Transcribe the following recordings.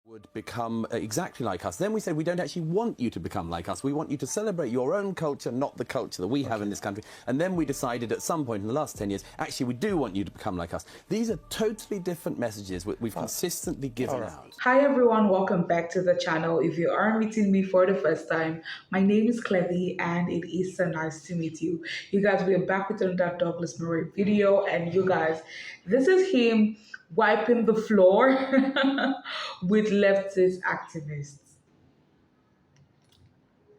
would become exactly like us. Then we said we don't actually want you to become like us. We want you to celebrate your own culture, not the culture that we have in this country. And then we decided at some point in the last 10 years, actually we do want you to become like us. These are totally different messages we've consistently given out. Hi everyone, welcome back to the channel. If you are meeting me for the first time, my name is Clevy and it is so nice to meet you. You guys, we are back with another Douglas Murray video, and you guys, this is him wiping the floor with leftist activists.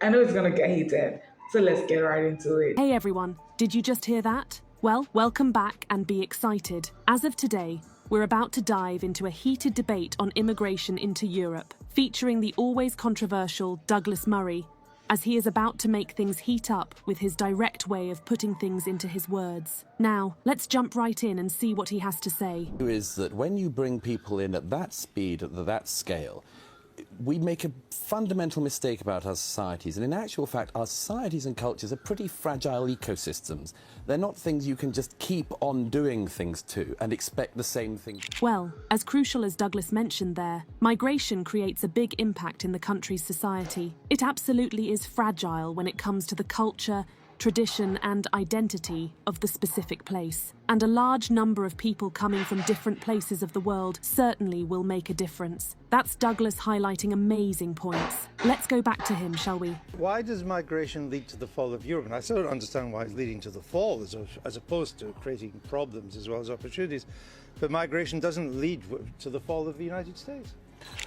I know it's gonna get heated, so let's get right into it. Hey everyone, did you just hear that? Well, welcome back and be excited. As of today, we're about to dive into a heated debate on immigration into Europe, featuring the always controversial Douglas Murray, as he is about to make things heat up with his direct way of putting things into his words. Now, let's jump right in and see what he has to say. Is that when you bring people in at that speed, at that scale, we make a fundamental mistake about our societies. And in actual fact, our societies and cultures are pretty fragile ecosystems. They're not things you can just keep on doing things to and expect the same thing. Well, as crucial as Douglas mentioned there, migration creates a big impact in the country's society. It absolutely is fragile when it comes to the culture, tradition and identity of the specific place. And a large number of people coming from different places of the world certainly will make a difference. That's Douglas highlighting amazing points. Let's go back to him, shall we? Why does migration lead to the fall of Europe? And I still don't understand why it's leading to the fall as opposed to creating problems as well as opportunities. But migration doesn't lead to the fall of the United States.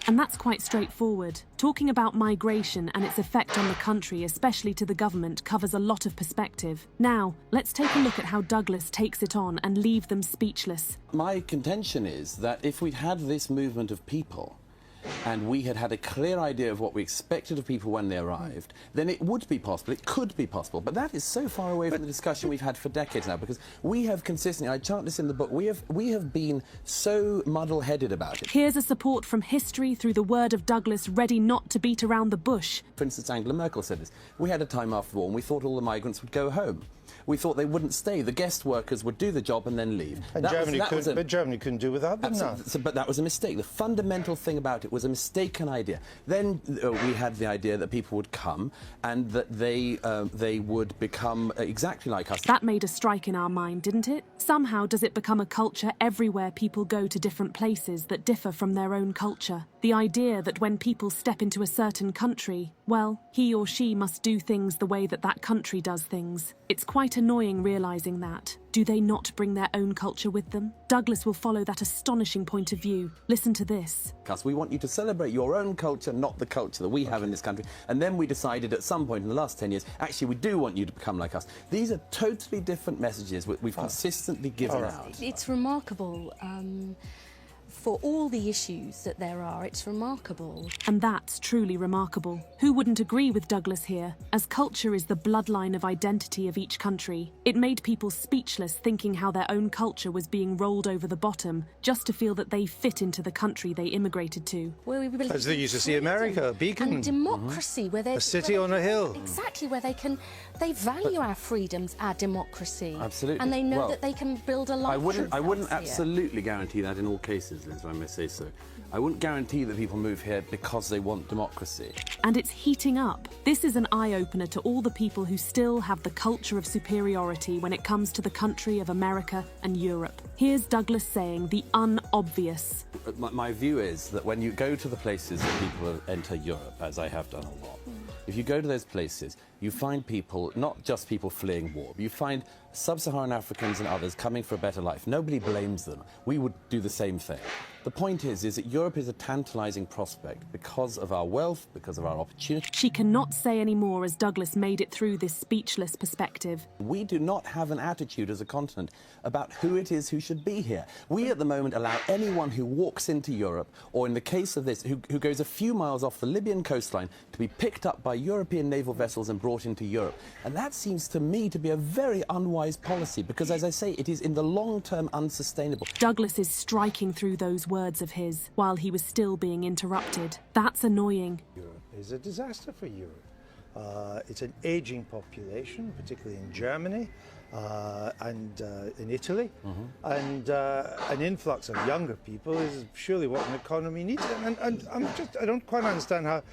And that's quite straightforward. Talking about migration and its effect on the country, especially to the government, covers a lot of perspective. Now, let's take a look at how Douglas takes it on and leave them speechless. My contention is that if we'd had this movement of people, and we had had a clear idea of what we expected of people when they arrived, then it would be possible, it could be possible. But that is so far away from the discussion we've had for decades now, because we have consistently, I chart this in the book, we have been so muddle-headed about it. Here's a support from history through the word of Douglas, ready not to beat around the bush. For instance, Angela Merkel said this. We had a time after the war when we thought all the migrants would go home. We thought they wouldn't stay. The guest workers would do the job and then leave. And Germany couldn't do without them now. But that was a mistake. The fundamental thing about it was a mistaken idea. Then we had the idea that people would come and that they would become exactly like us. That made a strike in our mind, didn't it? Somehow does it become a culture everywhere people go to different places that differ from their own culture. The idea that when people step into a certain country, well, he or she must do things the way that that country does things. It's quite annoying realizing that. Do they not bring their own culture with them? Douglas will follow that astonishing point of view. Listen to this. We want you to celebrate your own culture, not the culture that we have in this country. And then we decided at some point in the last 10 years, actually we do want you to become like us. These are totally different messages we've consistently given out. It's remarkable. For all the issues that there are, it's remarkable. And that's truly remarkable. Who wouldn't agree with Douglas here? As culture is the bloodline of identity of each country, it made people speechless thinking how their own culture was being rolled over the bottom just to feel that they fit into the country they immigrated to. Where we believe as they used to see America, a beacon. And democracy, where a city on a hill. Exactly, where they value our freedoms, our democracy. Absolutely. And they know that they can build a life. I wouldn't absolutely guarantee that in all cases, Liz, if I may say so. I wouldn't guarantee that people move here because they want democracy. And it's heating up. This is an eye-opener to all the people who still have the culture of superiority when it comes to the country of America and Europe. Here's Douglas saying the unobvious. My view is that when you go to the places that people enter Europe, as I have done a lot, if you go to those places, you find people, not just people fleeing war, but you find sub-Saharan Africans and others coming for a better life. Nobody blames them. We would do the same thing. The point is that Europe is a tantalizing prospect because of our wealth, because of our opportunity. She cannot say any more as Douglas made it through this speechless perspective. We do not have an attitude as a continent about who it is who should be here. We at the moment allow anyone who walks into Europe, or in the case of this, who goes a few miles off the Libyan coastline, to be picked up by European naval vessels and brought into Europe. And that seems to me to be a very unwise policy because, as I say, it is in the long term unsustainable. Douglas is striking through those words of his while he was still being interrupted. That's annoying. Europe is a disaster for Europe. It's an aging population, particularly in Germany and in Italy. And an influx of younger people is surely what an economy needs. And I don't quite understand how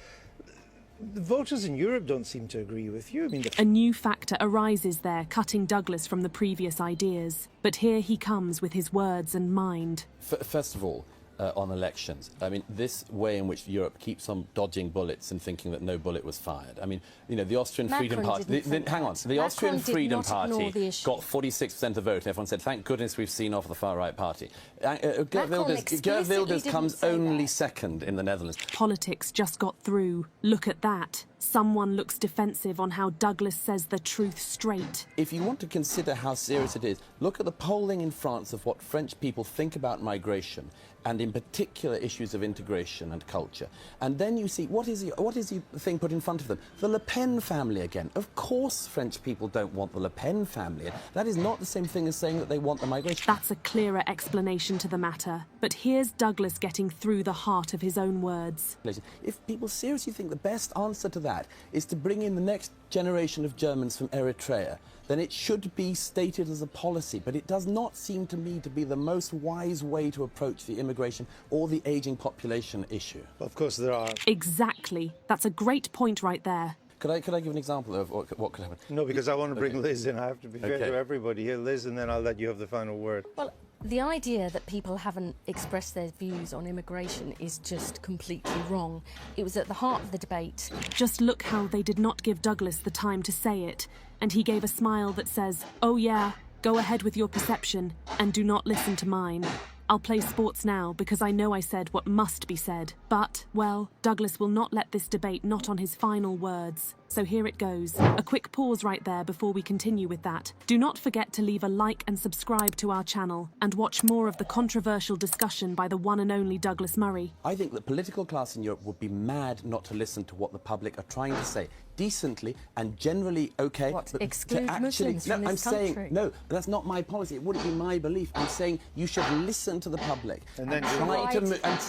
the voters in Europe don't seem to agree with you. I mean, A new factor arises there, cutting Douglas from the previous ideas. But here he comes with his words and mind. First of all, on elections, I mean, this way in which Europe keeps on dodging bullets and thinking that no bullet was fired. I mean, you know, the Austrian Freedom Party. Hang on, the Austrian Freedom Party got 46% of the vote, and everyone said, "Thank goodness we've seen off the far-right party." Geert Wilders comes only second in the Netherlands. Politics just got through. Look at that. Someone looks defensive on how Douglas says the truth straight. If you want to consider how serious it is, look at the polling in France of what French people think about migration, and in particular issues of integration and culture. And then you see, what is the thing put in front of them? The Le Pen family again. Of course French people don't want the Le Pen family. That is not the same thing as saying that they want the migration. That's a clearer explanation to the matter. But here's Douglas getting through the heart of his own words. If people seriously think the best answer to that is to bring in the next generation of Germans from Eritrea, then it should be stated as a policy. But it does not seem to me to be the most wise way to approach the immigration or the ageing population issue. of course, there are. Exactly. That's a great point right there. Could I give an example of what could happen? No, because I want to bring Liz in. I have to be fair Okay. to everybody here. Liz, and then I'll let you have the final word. Well, the idea that people haven't expressed their views on immigration is just completely wrong. It was at the heart of the debate. Just look how they did not give Douglas the time to say it. And he gave a smile that says, "Oh yeah, go ahead with your perception and do not listen to mine. I'll play sports now because I know I said what must be said." But, well, Douglas will not let this debate not on his final words. So here it goes. A quick pause right there before we continue with that. Do not forget to leave a like and subscribe to our channel and watch more of the controversial discussion by the one and only Douglas Murray. I think the political class in Europe would be mad not to listen to what the public are trying to say decently and generally okay. What, but exclude to Muslims no, from this I'm saying country? no, that's not my policy. It wouldn't be my belief. I'm saying you should listen to the public And then try to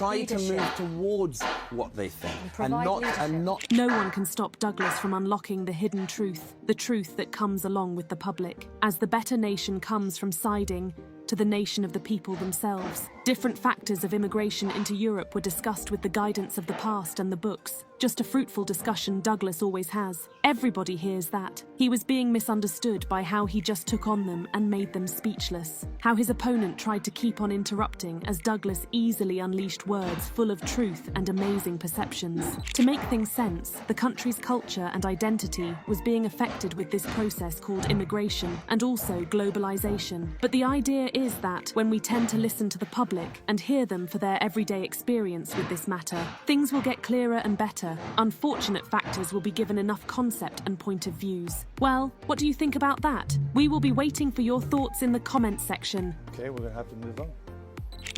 leadership. move towards what they think provide leadership. not. No one can stop Douglas from unlocking the hidden truth, the truth that comes along with the public, as the better nation comes from siding to the nation of the people themselves. Different factors of immigration into Europe were discussed with the guidance of the past and the books. Just a fruitful discussion Douglas always has. Everybody hears that. He was being misunderstood by how he just took on them and made them speechless. How his opponent tried to keep on interrupting as Douglas easily unleashed words full of truth and amazing perceptions. To make things sense, the country's culture and identity was being affected with this process called immigration and also globalization. But the idea is that when we tend to listen to the public and hear them for their everyday experience with this matter, things will get clearer and better. Unfortunate factors will be given enough concept and point of views. Well, what do you think about that? We will be waiting for your thoughts in the comments section. Okay, we're going to have to move on.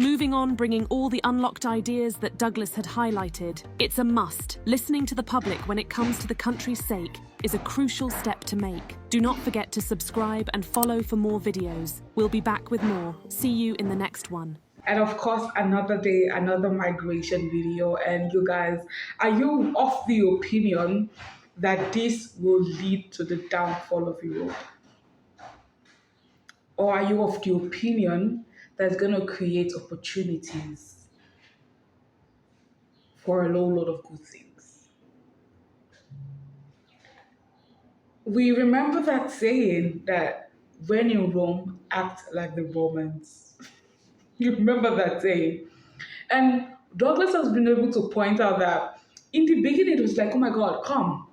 Moving on, bringing all the unlocked ideas that Douglas had highlighted. It's a must. Listening to the public when it comes to the country's sake is a crucial step to make. Do not forget to subscribe and follow for more videos. We'll be back with more. See you in the next one. And of course, another day, another migration video. And you guys, are you of the opinion that this will lead to the downfall of Europe? Or are you of the opinion that it's going to create opportunities for a whole lot of good things? We remember that saying that when in Rome, act like the Romans. You remember that saying? And Douglas has been able to point out that in the beginning, it was like, oh my God, come.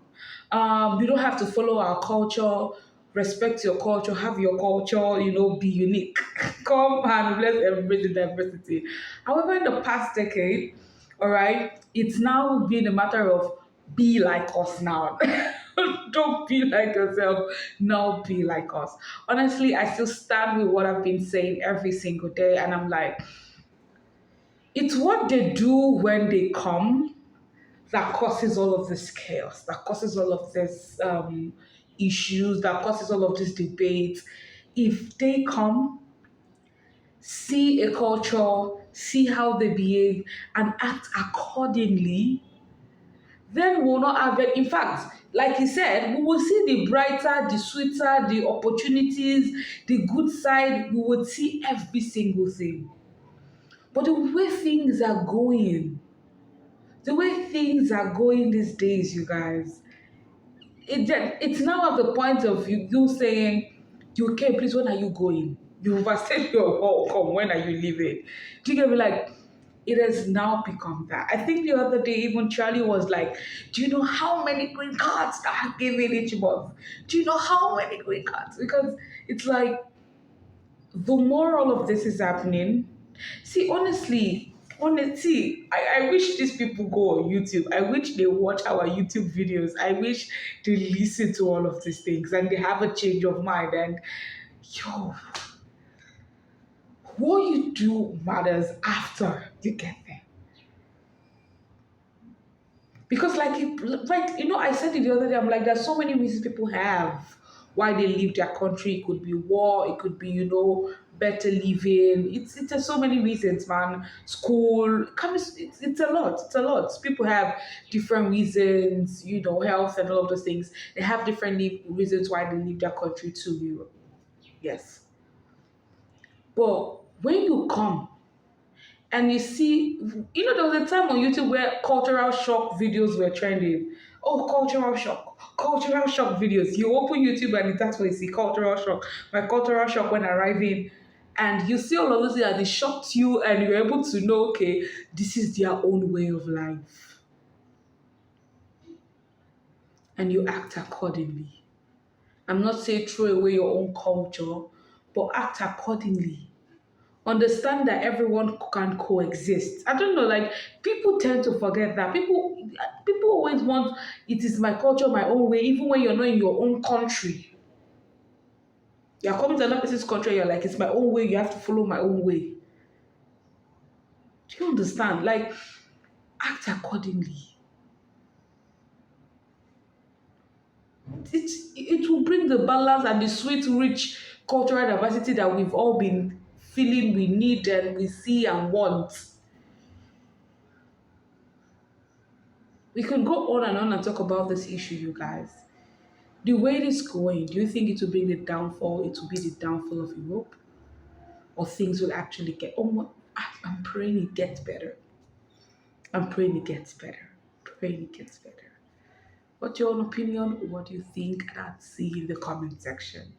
You don't have to follow our culture, respect your culture, have your culture, be unique. Come and let's embrace the diversity. However, in the past decade, all right, it's now been a matter of be like us now. Don't be like yourself, now be like us. Honestly, I still stand with what I've been saying every single day, and I'm like, it's what they do when they come that causes all of this chaos, that causes all of this issues, that causes all of this debate. If they come, see a culture, see how they behave, and act accordingly, then we'll not have it. In fact, like he said, we will see the brighter, the sweeter, the opportunities, the good side. We would see every single thing. But the way things are going these days, you guys, it's now at the point of you saying, "UK, please, when are you going? You overstayed your welcome. When are you leaving?" Do you get me? Like, it has now become that. I think the other day, even Charlie was like, "Do you know how many green cards that are given each month? Do you know how many green cards?" Because it's like, the more all of this is happening, see, honestly, I wish these people go on YouTube. I wish they watch our YouTube videos. I wish they listen to all of these things and they have a change of mind. And yo, what you do matters after you get there. Because I said it the other day, I'm like, there's so many reasons people have why they leave their country. It could be war, it could be, better living. It's just so many reasons, man. School, it's a lot. It's a lot. People have different reasons, health and all of those things. They have different reasons why they leave their country to Europe. Yes. But when you come and you see, there was a time on YouTube where cultural shock videos were trending. Oh, cultural shock videos. You open YouTube and that's what you see, cultural shock. My cultural shock when arriving. And you see all of those things and it shocked you and you're able to know, okay, this is their own way of life. And you act accordingly. I'm not saying throw away your own culture, but act accordingly. Understand that everyone can coexist. I don't know, like, people tend to forget that. People always want, it is my culture, my own way, even when you're not in your own country. You're coming to another person's country, you're like, it's my own way, you have to follow my own way. Do you understand? Like, act accordingly. It will bring the balance and the sweet, rich cultural diversity that we've all been feeling we need and we see and want. We can go on and talk about this issue, you guys. The way it is going, do you think it will bring the downfall? It will be the downfall of Europe? Or things will actually get... Oh, I'm praying it gets better. I'm praying it gets better. Praying it gets better. What's your own opinion? What do you think? Let's see in the comment section.